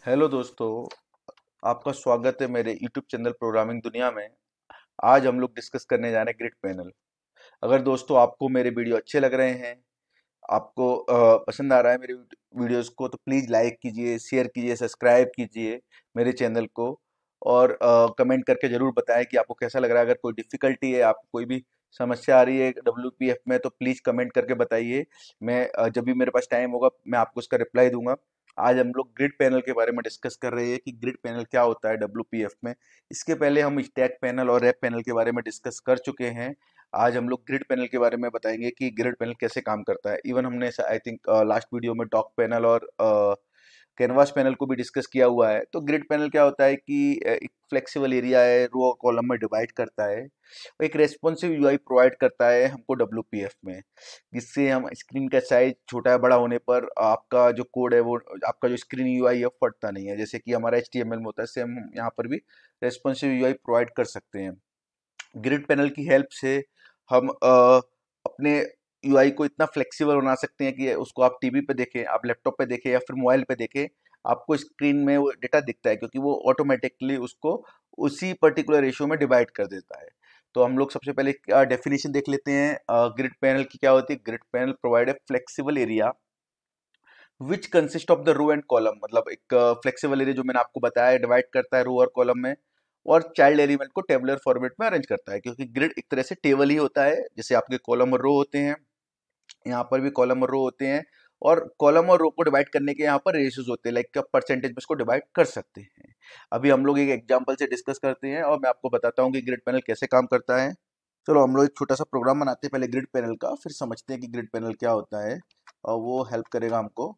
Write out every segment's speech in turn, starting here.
Hello दोस्तों, आपका स्वागत है मेरे यूट्यूब चैनल प्रोग्रामिंग दुनिया में। आज हम लोग डिस्कस करने जा रहे हैं ग्रिड पैनल। अगर दोस्तों आपको मेरे वीडियो अच्छे लग रहे हैं, आपको पसंद आ रहा है मेरे वीडियोस को, तो प्लीज़ लाइक कीजिए, शेयर कीजिए, सब्सक्राइब कीजिए मेरे चैनल को। और कमेंट करके ज़रूर बताएं कि आपको कैसा लग रहा है। अगर कोई डिफ़िकल्टी है, आपको कोई भी समस्या आ रही है WPF में, तो प्लीज़ कमेंट करके बताइए। मैं जब भी मेरे पास टाइम होगा मैं आपको उसका रिप्लाई दूंगा। आज हम लोग ग्रिड पैनल के बारे में डिस्कस कर रहे हैं कि ग्रिड पैनल क्या होता है WPF में। इसके पहले हम स्टैक पैनल और रैक पैनल के बारे में डिस्कस कर चुके हैं। आज हम लोग ग्रिड पैनल के बारे में बताएंगे कि ग्रिड पैनल कैसे काम करता है। इवन हमने आई थिंक लास्ट वीडियो में डॉक पैनल और कैनवास पैनल को भी डिस्कस किया हुआ है। तो ग्रिड पैनल क्या होता है कि एक फ्लेक्सिबल एरिया है, रो और कॉलम में डिवाइड करता है, और एक रेस्पॉन्सिव यूआई प्रोवाइड करता है हमको WPF में, जिससे हम स्क्रीन का साइज छोटा या बड़ा होने पर आपका जो कोड है, वो आपका जो स्क्रीन यूआई है फटता नहीं है। जैसे कि हमारा HTML में होता है, सेम हम यहाँ पर भी रेस्पॉन्सिव यूआई प्रोवाइड कर सकते हैं। ग्रिड पैनल की हेल्प से हम अपने यूआई को इतना फ्लेक्सिबल बना सकते हैं कि उसको आप टीवी पे देखें, आप लैपटॉप पे देखें या फिर मोबाइल पे देखें, आपको स्क्रीन में वो डेटा दिखता है, क्योंकि वो ऑटोमेटिकली उसको उसी पर्टिकुलर रेशियो में डिवाइड कर देता है। तो हम लोग सबसे पहले डेफिनेशन देख लेते हैं ग्रिड पैनल की क्या होती है। Grid panel provide a flexible area which consist of the row and column. मतलब एक फ्लेक्सिबल एरिया जो मैंने आपको बताया, डिवाइड करता है रो और कॉलम में, और चाइल्ड एलिमेंट को टेबुलर फॉर्मेट में अरेंज करता है, क्योंकि ग्रिड एक तरह से टेबल ही होता है। जैसे आपके कॉलम और रो होते हैं, यहाँ पर भी कॉलम और रो होते हैं, और कॉलम और रो को डिवाइड करने के यहाँ पर रेशियोज होते हैं, लाइक परसेंटेज में इसको डिवाइड कर सकते हैं। अभी हम लोग एक एग्जांपल से डिस्कस करते हैं और मैं आपको बताता हूँ कि ग्रिड पैनल कैसे काम करता है। चलो हम लोग एक छोटा सा प्रोग्राम बनाते हैं पहले ग्रिड पैनल का, फिर समझते हैं कि ग्रिड पैनल क्या होता है, और वो हेल्प करेगा हमको।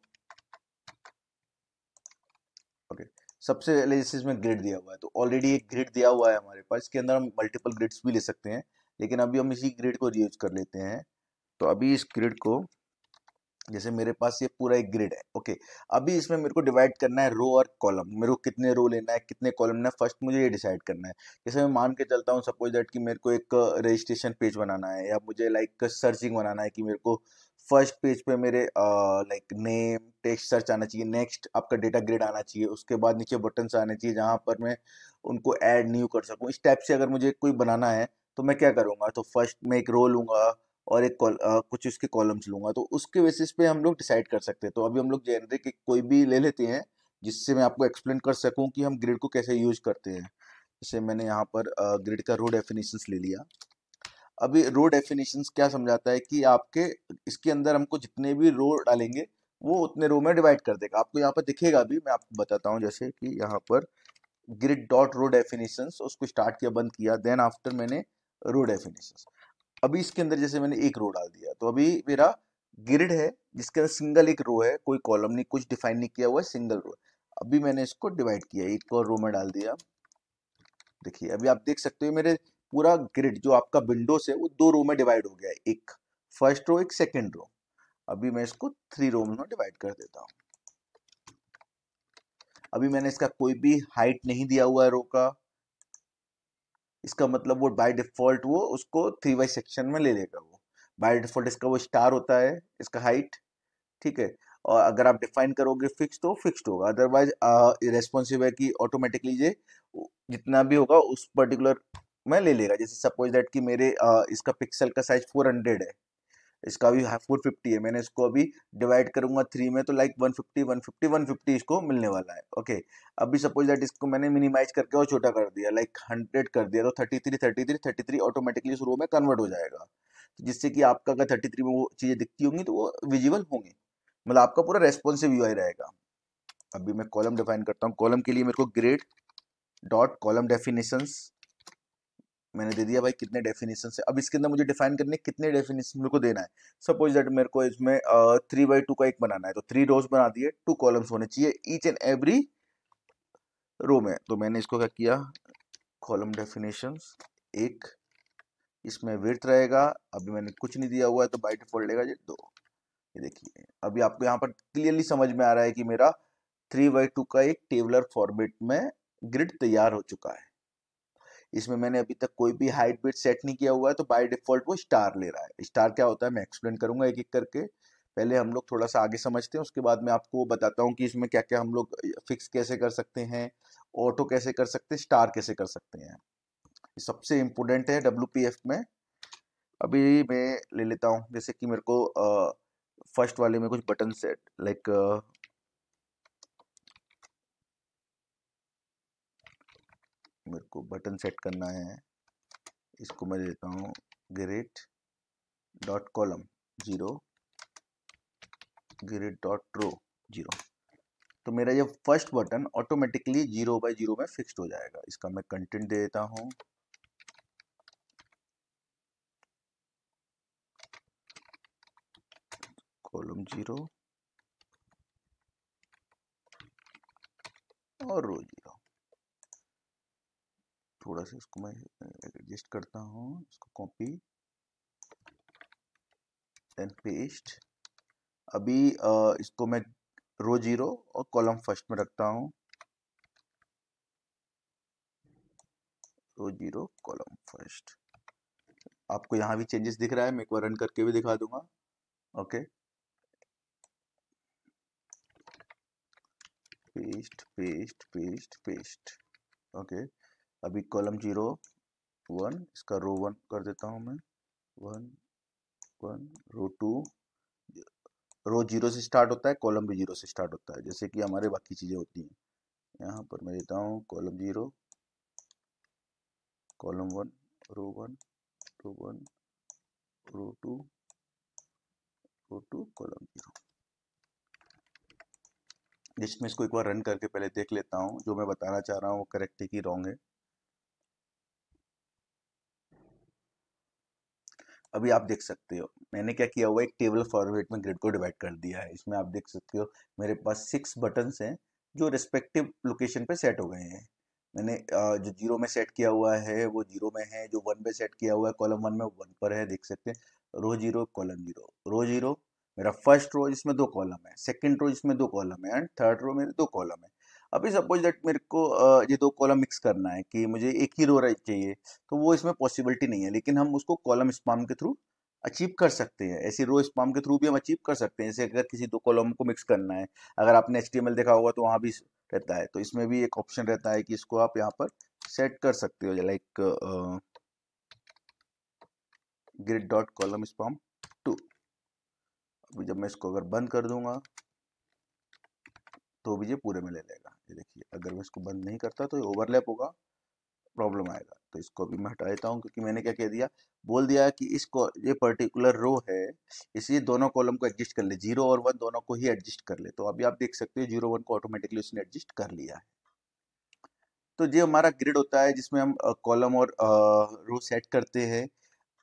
ओके, सबसे पहले जैसे इसमें ग्रिड दिया हुआ है, तो ऑलरेडी एक ग्रिड दिया हुआ है हमारे पास। इसके अंदर हम मल्टीपल ग्रिड्स भी ले सकते हैं, लेकिन अभी हम इसी ग्रिड को रीयूज कर लेते हैं। तो अभी इस ग्रिड को, जैसे मेरे पास ये पूरा एक ग्रिड है, ओके। अभी इसमें मेरे को डिवाइड करना है रो और कॉलम। मेरे को कितने रो लेना है, कितने कॉलम लेना है, फर्स्ट मुझे ये डिसाइड करना है। जैसे मैं मान के चलता हूँ, सपोज दैट कि मेरे को एक रजिस्ट्रेशन पेज बनाना है, या मुझे लाइक सर्चिंग बनाना है कि मेरे को फर्स्ट पेज पे मेरे लाइक नेम टेक्स्ट सर्च आना चाहिए, नेक्स्ट आपका डेटा ग्रिड आना चाहिए, उसके बाद नीचे बटन्स आने चाहिए जहाँ पर मैं उनको ऐड न्यू कर सकूँ। इस टाइप से अगर मुझे कोई बनाना है, तो मैं क्या करूँगा, तो फर्स्ट मैं एक रो लूंगा और एक कुछ उसके कॉलम्स लूंगा, तो उसके बेसिस पे हम लोग डिसाइड कर सकते हैं। तो अभी हम लोग जेनरिक कोई भी ले लेते हैं, जिससे मैं आपको एक्सप्लेन कर सकूं कि हम ग्रिड को कैसे यूज करते हैं। जैसे मैंने यहाँ पर ग्रिड का रो डेफिनेशंस ले लिया। अभी रो डेफिनेशंस क्या समझाता है कि आपके इसके अंदर हमको जितने भी रो डालेंगे, वो उतने रो में डिवाइड कर देगा। आपको यहाँ पर दिखेगा भी, मैं आपको बताता हूँ। जैसे कि यहाँ पर ग्रिड डॉट रो डेफिनेशंस, उसको स्टार्ट किया, बंद किया, देन आफ्टर मैंने रो डेफिनेशंस। अभी इसके अंदर जैसे मैंने एक रो डाल दिया, तो अभी मेरा ग्रिड है जिसके अंदर सिंगल एक रो है, कोई कॉलम नहीं, कुछ डिफाइन नहीं किया हुआ है, सिंगल रो है। अभी मैंने इसको डिवाइड किया, एक और रो में डाल दिया। देखिए अभी आप देख सकते हो मेरे पूरा ग्रिड जो आपका विंडोज है वो दो रो में डिवाइड हो गया है, एक फर्स्ट रो, एक सेकेंड रो। अभी मैं इसको थ्री रो में डिवाइड कर देता हूँ। अभी मैंने इसका कोई भी हाइट नहीं दिया हुआ है रो का। इसका मतलब वो बाय डिफॉल्ट वो उसको थ्री बाई सेक्शन में ले लेगा। वो बाय डिफॉल्ट इसका वो स्टार होता है, इसका हाइट, ठीक है। और अगर आप डिफाइन करोगे फिक्स, तो फिक्स्ड होगा, अदरवाइज रेस्पॉन्सिव है कि ऑटोमेटिकली ये जितना भी होगा उस पर्टिकुलर में ले लेगा। जैसे सपोज दैट कि मेरे इसका पिक्सल का साइज 400 है, इसका भी 450 है, मैंने इसको अभी डिवाइड करूंगा थ्री में, तो लाइक 150 150 150 इसको मिलने वाला है, ओके। अभी सपोज दैट इसको मैंने मिनिमाइज करके और छोटा कर दिया, लाइक 100 कर दिया, तो 33 ऑटोमेटिकली उस रो में कन्वर्ट हो जाएगा। तो जिससे कि आपका अगर 33 में वो चीजें दिखती होंगी, तो वो विजिबल होंगी, मतलब आपका पूरा रेस्पॉन्सिव यूआई रहेगा। अभी मैं कॉलम डिफाइन करता हूँ। कॉलम के लिए मेरे को ग्रिड डॉट कॉलम डेफिनेशंस मैंने दे दिया भाई, कितने डेफिनेशन है। अब इसके अंदर मुझे डिफाइन करने कितने डेफिनेशन मेरे को देना है। सपोज दैट मेरे को इसमें 3 बाई 2 का एक बनाना है, तो 3 रोज बना दिए, 2 कॉलम्स होने चाहिए ईच एंड एवरी रो में। तो मैंने इसको क्या किया, कॉलम डेफिनेशंस एक, इसमें विड्थ रहेगा, अभी मैंने कुछ नहीं दिया हुआ है, तो बाय डिफॉल्ट लेगा ये 2। ये देखिए अभी आपको यहाँ पर क्लियरली समझ में आ रहा है कि मेरा 3 बाई 2 का एक टेबलर फॉर्मेट में ग्रिड तैयार हो चुका है। इसमें मैंने अभी तक कोई भी हाइट बिट सेट नहीं किया हुआ है, तो बाय डिफॉल्ट वो स्टार ले रहा है। स्टार क्या होता है मैं एक्सप्लेन करूंगा एक एक करके। पहले हम लोग थोड़ा सा आगे समझते हैं, उसके बाद मैं आपको बताता हूँ कि इसमें क्या क्या हम लोग फिक्स कैसे कर सकते हैं, ऑटो कैसे कर सकते हैं, स्टार कैसे कर सकते हैं। ये सबसे इम्पोर्टेंट है WPF में। अभी मैं ले लेता हूँ, जैसे कि मेरे को फर्स्ट वाले में कुछ बटन सेट लाइक मेरे को बटन सेट करना है। इसको मैं देता हूँ grid dot column 0, grid dot row 0। तो मेरा ये फर्स्ट बटन ऑटोमेटिकली 0/0 में फिक्स्ड हो जाएगा। इसका मैं कंटेंट दे देता हूँ, कॉलम 0 और रो 0। थोड़ा सा इसको मैं एडजस्ट करता हूँ, इसको कॉपी एंड पेस्ट। अभी इसको मैं रो 0 और कॉलम फर्स्ट में रखता हूँ, रो 0 कॉलम फर्स्ट। आपको यहाँ भी चेंजेस दिख रहा है, मैं एक बार रन करके भी दिखा दूंगा। Okay, paste paste paste paste. Okay, अभी कॉलम 0 1, इसका रो 1 कर देता हूँ मैं, 1 1, रो 2। रो 0 से स्टार्ट होता है, कॉलम भी 0 से स्टार्ट होता है, जैसे कि हमारे बाकी चीज़ें होती हैं। यहाँ पर मैं देता हूँ कॉलम 0 कॉलम 1, रो 1, रो 1, रो 2, रो 2, कॉलम 0। जिसमें इसको एक बार रन करके पहले देख लेता हूँ, जो मैं बताना चाह रहा हूँ वो करेक्ट है कि रॉन्ग है। अभी आप देख सकते हो मैंने क्या किया हुआ है, एक टेबल फॉर्मेट में ग्रिड को डिवाइड कर दिया है। इसमें आप देख सकते हो मेरे पास 6 बटन्स हैं जो रिस्पेक्टिव लोकेशन पे सेट हो गए हैं। मैंने जो 0 में सेट किया हुआ है वो 0 में है, जो 1 पे सेट किया हुआ है कॉलम 1 में 1 पर है, देख सकते हैं। रो 0 कॉलम 0, रो 0 मेरा फर्स्ट रो जिसमें 2 कॉलम है, सेकंड रो जिसमें 2 कॉलम है, एंड थर्ड रो मेरे 2 कॉलम है। अभी सपोज दैट मेरे को ये 2 कॉलम मिक्स करना है कि मुझे एक ही रो चाहिए, तो वो इसमें पॉसिबिलिटी नहीं है, लेकिन हम उसको कॉलम स्पाम के थ्रू अचीव कर सकते हैं। ऐसी रो स्पाम के थ्रू भी हम अचीव कर सकते हैं, जैसे अगर किसी 2 कॉलम को मिक्स करना है। अगर आपने HTML देखा होगा तो वहाँ भी रहता है, तो इसमें भी एक ऑप्शन रहता है कि इसको आप यहाँ पर सेट कर सकते हो, like grid dot column sperm 2। अभी जब मैं इसको अगर बंद कर दूंगा तो भी ये पूरे में ले लेगा। ये देखिए, अगर मैं इसको बंद नहीं करता तो ये ओवरलैप होगा, प्रॉब्लम आएगा। तो इसको अभी मैं हटा देता हूँ, क्योंकि मैंने क्या कह दिया, बोल दिया कि इसको ये पर्टिकुलर रो है, इसलिए दोनों कॉलम को एडजस्ट कर ले, 0 और 1 दोनों को ही एडजस्ट कर ले। तो अभी आप देख सकते हो 0 1 को ऑटोमेटिकली उसने एडजस्ट कर लिया है। तो ये हमारा ग्रिड होता है जिसमें हम कॉलम और रो सेट करते हैं।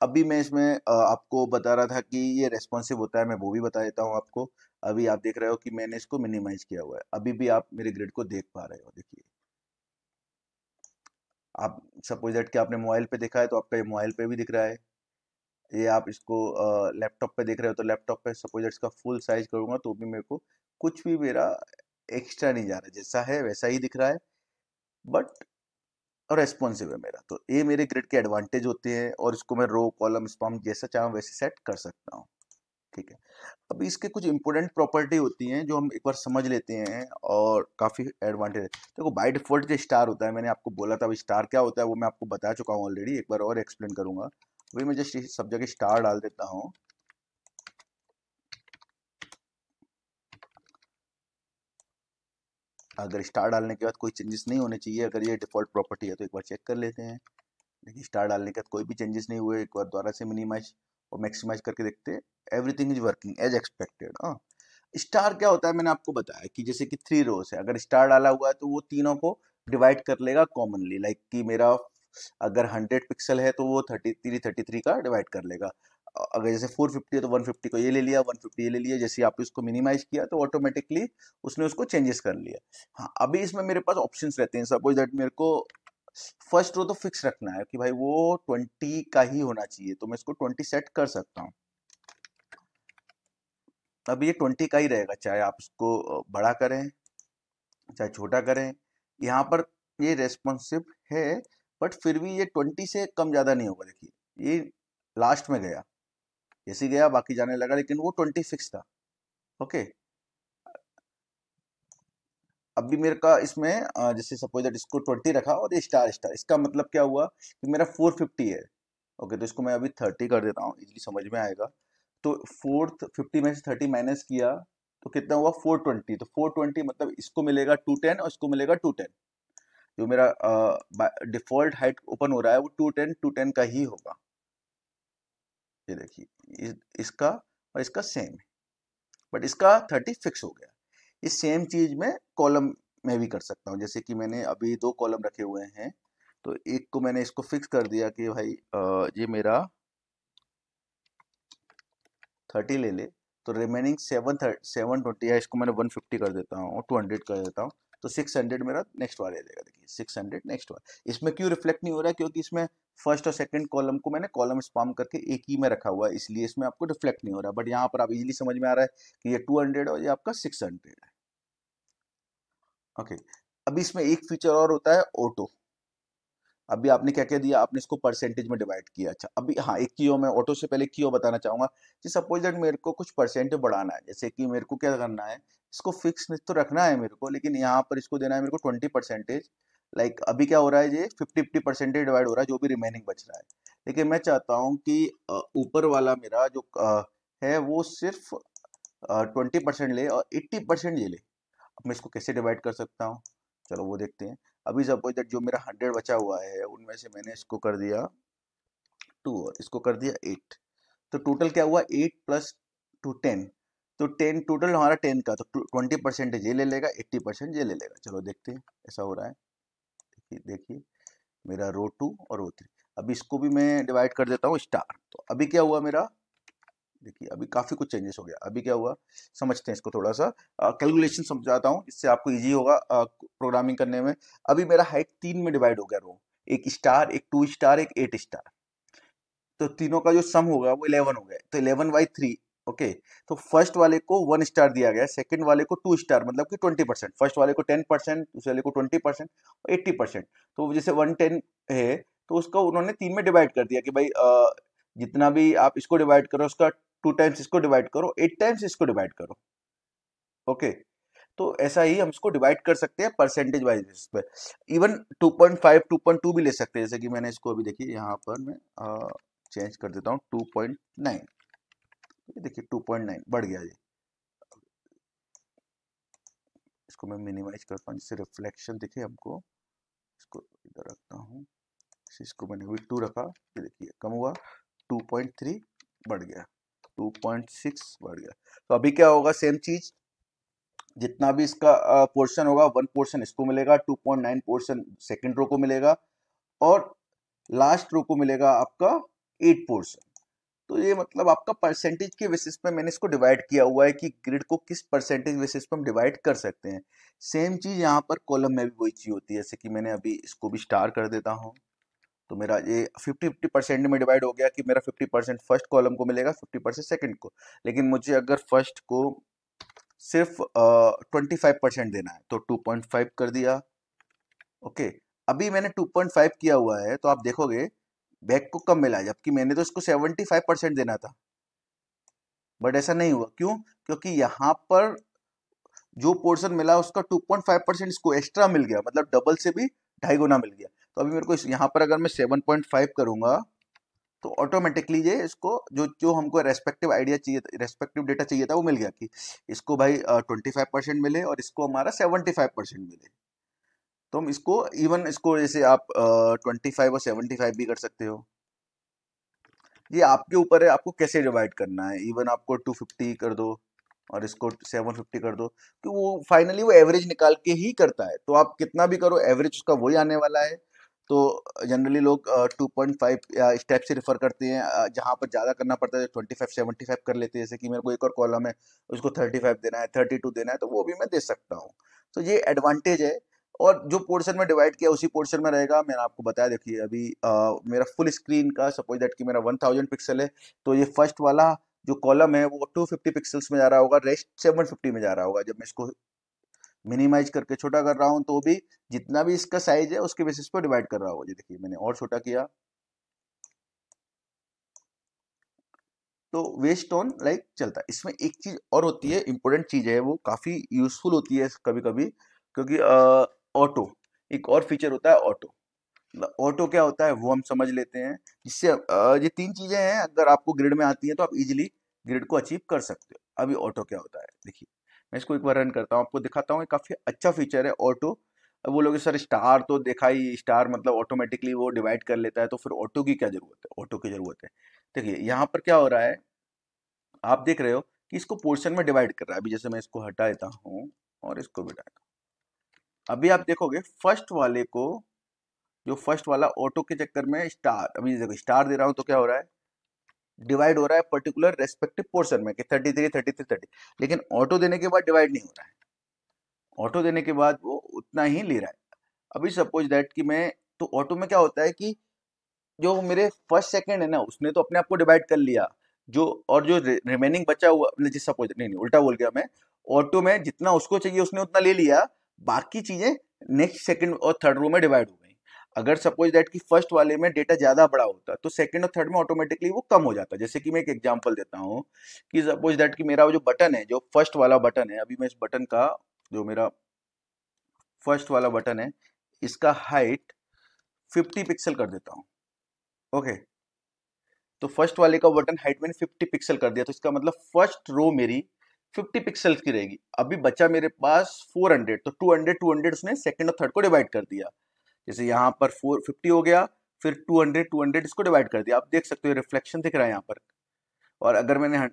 अभी मैं इसमें आपको बता रहा था कि ये रेस्पॉन्सिव होता है, मैं वो भी बता देता हूँ आपको। अभी आप देख रहे हो कि मैंने इसको मिनिमाइज किया हुआ है, अभी भी आप मेरे ग्रिड को देख पा रहे हो। देखिए, आप सपोज दैट कि आपने मोबाइल पे देखा है तो आपका ये मोबाइल पे भी दिख रहा है। ये आप इसको लैपटॉप पे देख रहे हो तो लैपटॉप पे सपोज दैट इसका फुल साइज करूंगा तो भी मेरे को कुछ भी मेरा एक्स्ट्रा नहीं जा रहा, जैसा है वैसा ही दिख रहा है, बट रेस्पॉन्सिव है मेरा। तो ये मेरे ग्रिड के एडवांटेज होते हैं, और इसको मैं रो कॉलम स्पैम जैसा चाहूँ वैसे सेट कर सकता हूँ। ठीक है, अभी इसके कुछ इंपॉर्टेंट प्रॉपर्टी होती हैं जो हम एक बार समझ लेते हैं, और काफ़ी एडवांटेज है। देखो, बाय डिफॉल्ट जो स्टार होता है, मैंने आपको बोला था, स्टार क्या होता है वो मैं आपको बता चुका हूँ ऑलरेडी, एक बार और एक्सप्लेन करूंगा। अभी मैं जस्ट सब जगह स्टार डाल देता हूँ। अगर स्टार डालने के बाद कोई चेंजेस नहीं होने चाहिए, अगर ये डिफॉल्ट प्रॉपर्टी है तो एक बार चेक कर लेते हैं। देखिए, स्टार डालने के बाद कोई भी चेंजेस नहीं हुए, एक बार दोबारा से मिनिमाइज और मैक्सिमाइज करके देखते हैं। Everything is working as expected. Star क्या होता है, मैंने आपको बताया कि जैसे कि 3 रोज है, अगर स्टार डाला हुआ है तो वो तीनों को डिवाइड कर लेगा कॉमनली, लाइक कि मेरा अगर 100 पिक्सल है तो वो 33 का डिवाइड कर लेगा। अगर जैसे 450 है तो 150 को ये ले लिया, 150 ये ले लिया। जैसे आप इसको मिनिमाइज किया तो ऑटोमेटिकली उसने उसको चेंजेस कर लिया। हाँ, अभी इसमें मेरे पास ऑप्शंस रहते हैं। सपोज दैट मेरे को फर्स्ट रो तो फिक्स रखना है कि भाई वो 20 का ही होना चाहिए, तो मैं इसको 20 सेट कर सकता हूँ। अब ये 20 का ही रहेगा, चाहे आप इसको बड़ा करें चाहे छोटा करें। यहाँ पर ये रेस्पॉन्सिव है, बट फिर भी ये 20 से कम ज़्यादा नहीं होगा। देखिए, ये लास्ट में गया, जैसे गया बाकी जाने लगा, लेकिन वो 20 फिक्स था। ओके, अभी मेरे का इसमें जैसे सपोज दैट इसको 20 रखा और ये स्टार स्टार, इसका मतलब क्या हुआ कि मेरा 450 है। ओके, तो इसको मैं अभी 30 कर देता हूँ, इजीली समझ में आएगा। तो 450 में से 30 माइनस किया तो कितना हुआ 420, तो 420 मतलब इसको मिलेगा 210 और इसको मिलेगा 210। जो मेरा डिफॉल्ट हाइट ओपन हो रहा है वो 210 का ही होगा। ये देखिए, इसका और इसका सेम, बट इसका 30 फिक्स हो गया। इस सेम चीज में कॉलम में भी कर सकता हूँ, जैसे कि मैंने अभी दो कॉलम रखे हुए हैं, तो एक को मैंने इसको फिक्स कर दिया कि भाई ये मेरा 30 ले ले, तो रिमेनिंग 720 है, इसको मैंने 150 कर देता हूँ, 200 कर देता हूँ, तो 600 मेरा नेक्स्ट वाले देगा। देखिए 600 नेक्स्ट वाला, इसमें क्यों रिफ्लेक्ट नहीं हो रहा है, क्योंकि इसमें फर्स्ट और सेकंड कॉलम को मैंने कॉलम स्पाम करके एक ही में रखा हुआ है, इसलिए इसमें आपको रिफ्लेक्ट नहीं हो रहा है। बट यहाँ पर आप इजीली समझ में आ रहा है कि ये 200 और ये आपका 600 है। ओके, अभी इसमें एक फीचर और होता है, ऑटो। अभी आपने क्या क्या दिया, आपने इसको परसेंटेज में डिवाइड किया। अच्छा, अभी हाँ, एक चीज मैं ऑटो से पहले की बताना चाहूंगा कि सपोज दैट मेरे को कुछ परसेंटेज बढ़ाना है, जैसे कि मेरे को क्या करना है, इसको फिक्स तो रखना है मेरे को, लेकिन यहाँ पर इसको देना है मेरे को 20%। लाइक अभी क्या हो रहा है, ये 50-50% डिवाइड हो रहा है, जो भी रिमेनिंग बच रहा है। लेकिन मैं चाहता हूँ कि ऊपर वाला मेरा जो है वो सिर्फ 20% ले और 80% ये ले। अब मैं इसको कैसे डिवाइड कर सकता हूँ, चलो वो देखते हैं। अभी सपोज दैट जो मेरा 100 बचा हुआ है, उनमें से मैंने इसको कर दिया 2 और इसको कर दिया 8, तो टोटल क्या हुआ 8 प्लस 2 10, तो 10 टोटल हमारा 10 का, तो 20% ये ले लेगा, 80% ये ले लेगा। चलो देखते हैं ऐसा हो रहा है। देखिए देखिए, मेरा रो 2 और रो 3, अभी इसको भी मैं डिवाइड कर देता हूँ स्टार, तो अभी क्या हुआ मेरा, देखिए अभी काफी कुछ चेंजेस हो गया। अभी क्या हुआ समझते हैं इसको, थोड़ा सा कैलकुलेशन समझाता हूँ, इससे आपको इजी होगा प्रोग्रामिंग करने में। अभी मेरा हाइट 3 में डिवाइड हो गया, रो, एक स्टार, एक 2 स्टार, एक 8 स्टार, तो तीनों का जो सम होगा वो 11 हो गया, तो 11/3। ओके, तो फर्स्ट वाले को 1 स्टार दिया गया, सेकंड वाले को 2 स्टार, मतलब कि 20%, फर्स्ट वाले को 10%, दूसरे वाले को 20% और 80%। तो जैसे 110 है, तो उसको उन्होंने 3 में डिवाइड कर दिया कि भाई जितना भी आप इसको डिवाइड करो, उसका 2 टाइम्स इसको डिवाइड करो, 8 टाइम्स इसको डिवाइड करो। ओके, तो ऐसा ही हम इसको डिवाइड कर सकते हैं परसेंटेज वाइज बेसिस पे। इवन 2.5 2.2 भी ले सकते हैं, जैसे कि मैंने इसको अभी देखिए यहाँ पर मैं चेंज कर देता हूँ 2.9, देखिए 2.9 बढ़ गया ये। इसको मैं मिनिमाइज करता हूँ जिससे रिफ्लेक्शन दिखे हमको, इसको इधर रखता हूँ, इसको मैंने अभी 2 रखा, ये देखिए कम हुआ, 2.3 बढ़ गया, 2.6 बढ़ गया। तो अभी क्या होगा, सेम चीज, जितना भी इसका पोर्शन होगा 1 पोर्शन इसको मिलेगा, 2.9 पोर्शन सेकंड रो को मिलेगा, और लास्ट रो को मिलेगा आपका 8 पोर्शन। तो ये मतलब आपका परसेंटेज के बेसिस पे मैंने इसको डिवाइड किया हुआ है कि ग्रिड को किस परसेंटेज बेसिस पे हम डिवाइड कर सकते हैं। सेम चीज यहाँ पर कॉलम में भी वही चीज होती है, जैसे कि मैंने अभी इसको भी स्टार कर देता हूँ, तो मेरा ये 50-50% में डिवाइड हो गया कि मेरा 50% फर्स्ट कॉलम को मिलेगा, 50% सेकंड को। लेकिन मुझे अगर फर्स्ट को सिर्फ 25% देना है, तो 2.5 कर दिया। ओके, अभी मैंने 2.5 किया हुआ है, तो आप देखोगे बैक को कम मिला है, जबकि मैंने तो इसको 75% देना था, बट ऐसा नहीं हुआ। क्यों? क्योंकि यहाँ पर जो पोर्शन मिला उसका 2.5% इसको एक्स्ट्रा मिल गया, मतलब डबल से भी 2.5 गुना मिल गया। तो अभी मेरे को यहाँ पर अगर मैं 7.5 करूंगा, तो ऑटोमेटिकली ये इसको जो जो हमको रेस्पेक्टिव आइडिया चाहिए, रेस्पेक्टिव डेटा चाहिए था, वो मिल गया कि इसको भाई 25% मिले और इसको हमारा 75% मिले। तो हम इसको इवन इसको जैसे आप 25 और 75 भी कर सकते हो। ये आपके ऊपर है, आपको कैसे डिवाइड करना है। इवन आपको 250 कर दो और इसको 750 कर दो, तो वो फाइनली वो एवरेज निकाल के ही करता है, तो आप कितना भी करो एवरेज उसका वही आने वाला है। तो जनरली लोग 2.5 स्टेप से रेफर करते हैं, जहाँ पर ज़्यादा करना पड़ता है 25-75 कर लेते हैं, जैसे कि मेरे को एक और कॉलम है उसको 35 देना है, 32 देना है, तो वो भी मैं दे सकता हूँ। तो ये एडवांटेज है, और जो पोर्शन में डिवाइड किया उसी पोर्शन में रहेगा। मैंने आपको बताया, देखिए अभी मेरा फुल स्क्रीन का सपोज दैट कि मेरा 1000 पिक्सल है, तो ये फर्स्ट वाला जो कॉलम है वो 250 पिक्सल्स में जा रहा होगा, रेस्ट 750 में जा रहा होगा। जब मैं इसको मिनिमाइज करके छोटा कर रहा हूँ, तो भी जितना भी इसका साइज है उसके बेसिस पर डिवाइड कर रहा होगा। ये देखिए मैंने और छोटा किया, तो वे स्टोन लाइक चलता है। इसमें एक चीज और होती है, इंपॉर्टेंट चीज है, वो काफी यूजफुल होती है कभी कभी, क्योंकि ऑटो, एक और फीचर होता है ऑटो। ऑटो क्या होता है वो हम समझ लेते हैं, जिससे ये तीन चीजें हैं, अगर आपको ग्रिड में आती हैं तो आप इजीली ग्रिड को अचीव कर सकते हो। अभी ऑटो क्या होता है देखिए, मैं इसको एक बार रन करता हूँ, आपको दिखाता हूँ। ये काफी अच्छा फीचर है ऑटो। अब वो लोग सर स्टार तो देखा ही, स्टार मतलब ऑटोमेटिकली वो डिवाइड कर लेता है, तो फिर ऑटो की क्या जरूरत है, ऑटो की जरूरत है। देखिए यहाँ पर क्या हो रहा है, आप देख रहे हो कि इसको पोर्शन में डिवाइड कर रहा है। अभी जैसे मैं इसको हटा देता हूँ और इसको भी हटाता हूँ, अभी आप देखोगे फर्स्ट वाले को, जो फर्स्ट वाला ऑटो के चक्कर में स्टार, अभी देखो स्टार दे रहा हूं तो क्या हो रहा है, डिवाइड हो रहा है पर्टिकुलर रेस्पेक्टिव पोर्शन में कि 33 33 30, लेकिन ऑटो देने के बाद डिवाइड नहीं हो रहा है। ऑटो देने के बाद वो उतना ही ले रहा है। अभी सपोज दैट कि मैं, तो ऑटो में क्या होता है कि जो मेरे फर्स्ट सेकंड है ना, उसने तो अपने आप को डिवाइड कर लिया, जो और जो रिमेनिंग बचा हुआ, मतलब जिस सपोज, नहीं नहीं उल्टा बोल गया मैं, ऑटो में जितना उसको चाहिए उसने उतना ले लिया, बाकी चीजें नेक्स्ट सेकंड और थर्ड रो में डिवाइड हो गई। अगर सपोज दैट कि फर्स्ट वाले में डेटा ज्यादा बड़ा होता तो सेकंड और थर्ड में ऑटोमेटिकली वो कम हो जाता। जैसे कि मैं एक एग्जांपल देता हूँ कि सपोज दैट कि मेरा वो जो बटन है, जो फर्स्ट वाला बटन है, अभी मैं इस बटन का, जो मेरा फर्स्ट वाला बटन है, इसका हाइट 50 पिक्सल कर देता हूँ। ओके, तो फर्स्ट वाले का बटन हाइट मैंने 50 पिक्सल कर दिया, तो इसका मतलब फर्स्ट रो मेरी 50 पिक्सल्स की रहेगी। अभी बचा मेरे पास 400, तो 200 200 उसने सेकंड और थर्ड को डिवाइड कर दिया। जैसे यहाँ पर 450 हो गया, फिर 200 200 इसको डिवाइड कर दिया। आप देख सकते हो रिफ्लेक्शन दिख रहा है यहाँ पर। और अगर मैंने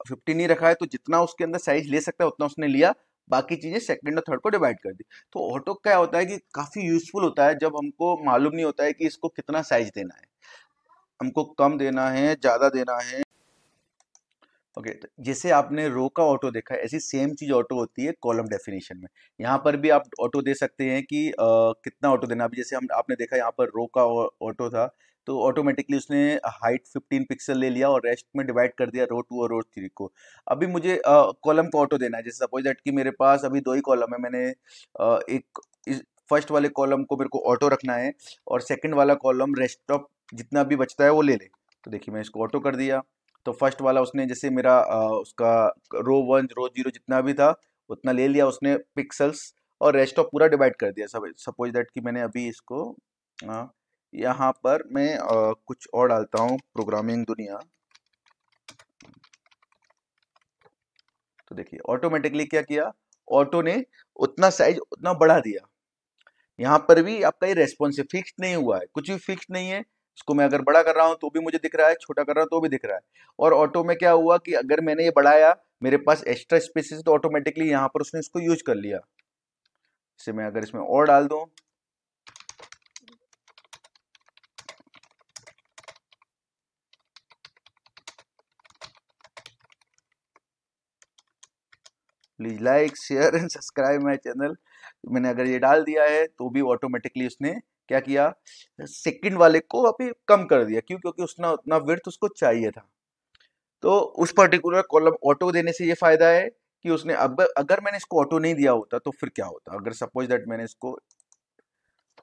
50 नहीं रखा है तो जितना उसके अंदर साइज ले सकता है उतना उसने लिया, बाकी चीजें सेकंड और थर्ड को डिवाइड कर दी। तो ऑटो क्या होता है कि काफी यूजफुल होता है जब हमको मालूम नहीं होता है कि इसको कितना साइज देना है, हमको कम देना है, ज्यादा देना है। ओके, तो जैसे आपने रो का ऑटो देखा है, ऐसी सेम चीज ऑटो होती है कॉलम डेफिनेशन में। यहाँ पर भी आप ऑटो दे सकते हैं कि कितना ऑटो देना। अभी जैसे हम, आपने देखा यहाँ पर रो का ऑटो था, तो ऑटोमेटिकली उसने हाइट 15 पिक्सल ले लिया और रेस्ट में डिवाइड कर दिया रो 2 और रो 3 को। अभी मुझे कॉलम का ऑटो देना है। जैसे सपोज दैट कि मेरे पास अभी दो ही कॉलम है, मैंने एक फर्स्ट वाले कॉलम को मेरे को ऑटो रखना है, और सेकंड वाला कॉलम रेस्ट ऑफ जितना भी बचता है वो ले ले। तो देखिए मैं इसको ऑटो कर दिया, तो फर्स्ट वाला उसने जैसे मेरा उसका रो 1 रो 0 जितना भी था उतना ले लिया उसने पिक्सल्स, और रेस्ट ऑफ पूरा डिवाइड कर दिया। सब सपोज दैट कि मैंने अभी इसको अ, यहाँ पर मैं कुछ और डालता हूँ, प्रोग्रामिंग दुनिया। तो देखिए ऑटोमेटिकली क्या किया, ऑटो ने उतना साइज उतना बढ़ा दिया। यहाँ पर भी आपका ये रेस्पॉन्सिव फिक्स नहीं हुआ है, कुछ भी फिक्स नहीं है। इसको मैं अगर बड़ा कर रहा हूँ तो भी मुझे दिख रहा है, छोटा कर रहा हूँ तो भी दिख रहा है। और ऑटो में क्या हुआ कि अगर मैंने ये बढ़ाया, मेरे पास एक्स्ट्रा स्पेस है, तो ऑटोमेटिकली यहाँ पर उसने इसको यूज कर लिया। जैसे मैं अगर इसमें और डाल दूं, please like share and subscribe my channel, मैंने अगर ये डाल दिया है तो भी ऑटोमेटिकली उसने क्या किया, सेकंड वाले को अभी कम कर दिया। क्यों? क्योंकि उसने उतना विड्थ उसको चाहिए था। तो उस पर्टिकुलर कॉलम ऑटो देने से ये फायदा है कि उसने, अब अगर मैंने इसको ऑटो नहीं दिया होता तो फिर क्या होता, अगर सपोज दैट मैंने इसको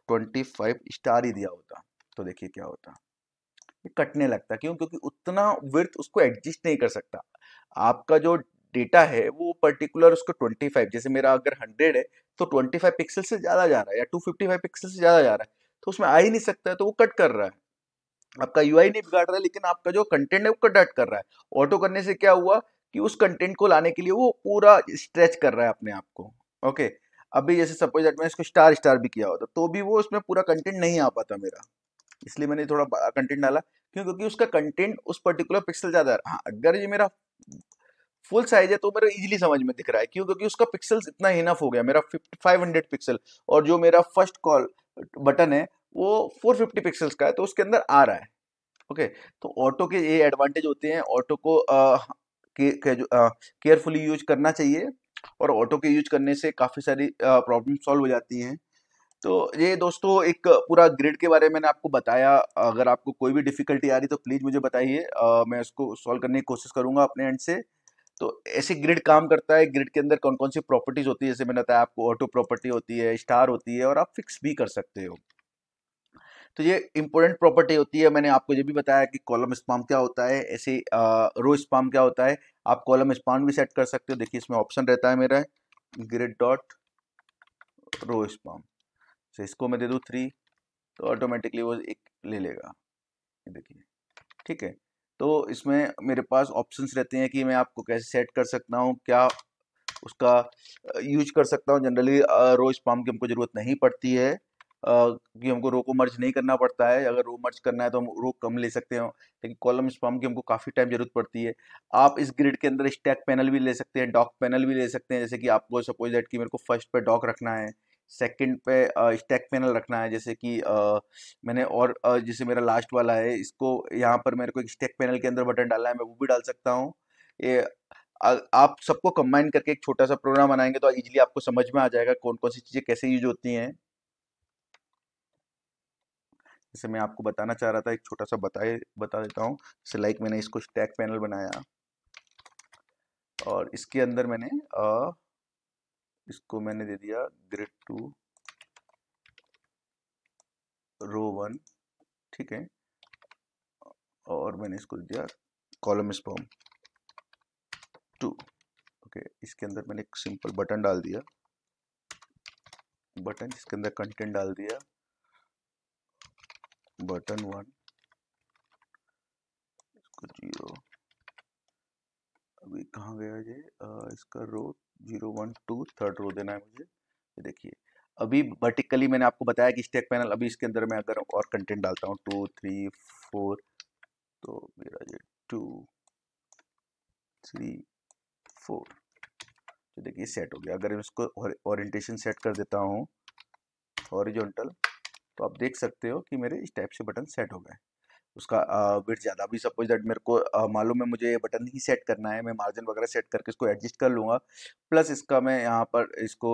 25 स्टार ही दिया होता, तो देखिए क्या होता, ये कटने लगता। क्यों? क्योंकि उतना विड्थ उसको एडजस्ट नहीं कर सकता। आपका जो डेटा है वो पर्टिकुलर उसको 25, जैसे मेरा अगर 100 है तो 25 पिक्सल से ज्यादा जा रहा है या 255 पिक्सल से ज्यादा जा रहा है, तो उसमें आ ही नहीं सकता है, तो वो कट कर रहा है। आपका यूआई नहीं बिगाड़ रहा है, लेकिन आपका जो कंटेंट है वो कट कर रहा है। ऑटो करने से क्या हुआ कि उस कंटेंट को लाने के लिए वो पूरा स्ट्रेच कर रहा है अपने आप को। ओके, अभी जैसे सपोज दैट मैं इसको स्टार स्टार भी किया होता तो भी वो उसमें पूरा कंटेंट नहीं आ पाता मेरा, इसलिए मैंने थोड़ा कंटेंट डाला। क्यों? क्योंकि उसका कंटेंट उस पर्टिकुलर पिक्सल ज्यादा है। हाँ, अगर ये मेरा फुल साइज है तो मेरा इजीली समझ में दिख रहा है। क्यों? क्योंकि उसका पिक्सल्स इतना इनफ हो गया, मेरा 500 पिक्सल, और जो मेरा फर्स्ट कॉल बटन है वो 450 पिक्सल्स का है, तो उसके अंदर आ रहा है। ओके, तो ऑटो के ये एडवांटेज होते हैं। ऑटो को केयरफुली यूज करना चाहिए, और ऑटो के यूज करने से काफ़ी सारी प्रॉब्लम सॉल्व हो जाती हैं। तो ये दोस्तों एक पूरा ग्रिड के बारे में मैंने आपको बताया। अगर आपको कोई भी डिफिकल्टी आ रही तो प्लीज़ मुझे बताइए, मैं उसको सॉल्व करने की कोशिश करूंगा अपने एंड से। तो ऐसे ग्रिड काम करता है, ग्रिड के अंदर कौन कौन सी प्रॉपर्टीज होती है, जैसे मैंने बताया आपको ऑटो प्रॉपर्टी होती है, स्टार होती है, और आप फिक्स भी कर सकते हो। तो ये इंपॉर्टेंट प्रॉपर्टी होती है। मैंने आपको ये भी बताया कि कॉलम स्पाम क्या होता है, ऐसे रो स्पाम क्या होता है। आप कॉलम स्पाम भी सेट कर सकते हो। देखिए इसमें ऑप्शन रहता है मेरा ग्रिड डॉट रो स्पाम, तो इसको मैं दे दूँ 3, तो ऑटोमेटिकली वो एक ले लेगा। ये देखिए, ठीक है। तो इसमें मेरे पास ऑप्शंस रहते हैं कि मैं आपको कैसे सेट कर सकता हूँ, क्या उसका यूज कर सकता हूँ। जनरली रो स्पाम की हमको ज़रूरत नहीं पड़ती है, क्योंकि हमको रो को मर्ज नहीं करना पड़ता है। अगर रो मर्ज करना है तो हम रो कम ले सकते हैं, लेकिन कॉलम स्पाम की हमको काफ़ी टाइम जरूरत पड़ती है। आप इस ग्रिड के अंदर स्टैक पैनल भी ले सकते हैं, डॉक पैनल भी ले सकते हैं। जैसे कि आपको सपोज दैट कि मेरे को फर्स्ट पे डॉक रखना है, सेकंड पे स्टैक पैनल रखना है। जैसे कि मैंने और जैसे मेरा लास्ट वाला है, इसको यहाँ पर मेरे को एक स्टैक पैनल के अंदर बटन डालना है, मैं वो भी डाल सकता हूँ। ये आप सबको कंबाइन करके एक छोटा सा प्रोग्राम बनाएंगे तो इजीली आपको समझ में आ जाएगा कौन कौन सी चीज़ें कैसे यूज होती हैं। जैसे मैं आपको बताना चाह रहा था, एक छोटा सा बता देता हूँ। जैसे लाइक मैंने इसको स्टैक पैनल बनाया और इसके अंदर मैंने इसको मैंने दे दिया ग्रिड टू रो 1, ठीक है। और मैंने इसको दे दिया कॉलम स्पॉम 2, ओके। इसके अंदर मैंने एक सिंपल बटन डाल दिया, बटन जिसके अंदर कंटेंट डाल दिया, बटन 1, इसको 0। अभी कहाँ गया ये इसका रो 0 1 2 थर्ड रो देना है मुझे। ये देखिए अभी वर्टिकली मैंने आपको बताया कि स्टैक पैनल, अभी इसके अंदर मैं अगर और कंटेंट डालता हूँ 2 3 4, तो मेरा ये 2 3 4, तो देखिए सेट हो गया। अगर मैं इसको ओरिएंटेशन सेट कर देता हूँ हॉरिजॉन्टल, तो आप देख सकते हो कि मेरे इस टाइप से बटन सेट हो गए। उसका विड्थ ज़्यादा भी सपोज दैट मेरे को मालूम है मुझे ये बटन ही सेट करना है, मैं मार्जिन वगैरह सेट करके इसको एडजस्ट कर लूँगा। प्लस इसका मैं यहाँ पर इसको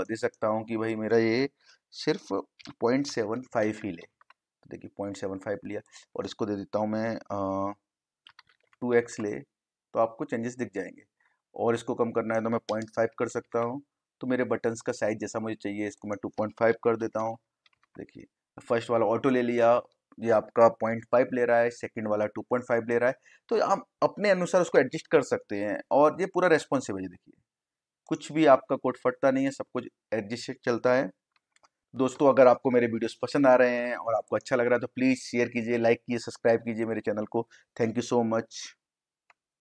दे सकता हूँ कि भाई मेरा ये सिर्फ 0.75 ही ले, तो देखिए 0.75 लिया। और इसको दे देता हूँ मैं 2x ले, तो आपको चेंजेस दिख जाएंगे। और इसको कम करना है तो मैं 0.5 कर सकता हूँ। तो मेरे बटन्स का साइज जैसा मुझे चाहिए, इसको मैं 2.5 कर देता हूँ। देखिए फर्स्ट वाला ऑटो ले लिया, ये आपका 0.5 ले रहा है, सेकंड वाला 2.5 ले रहा है। तो आप अपने अनुसार उसको एडजस्ट कर सकते हैं और ये पूरा रेस्पॉन्सिव है। देखिए कुछ भी आपका कोड फटता नहीं है, सब कुछ एडजस्ट चलता है। दोस्तों अगर आपको मेरे वीडियोस पसंद आ रहे हैं और आपको अच्छा लग रहा है तो प्लीज़ शेयर कीजिए, लाइक कीजिए, सब्सक्राइब कीजिए मेरे चैनल को। Thank you so much.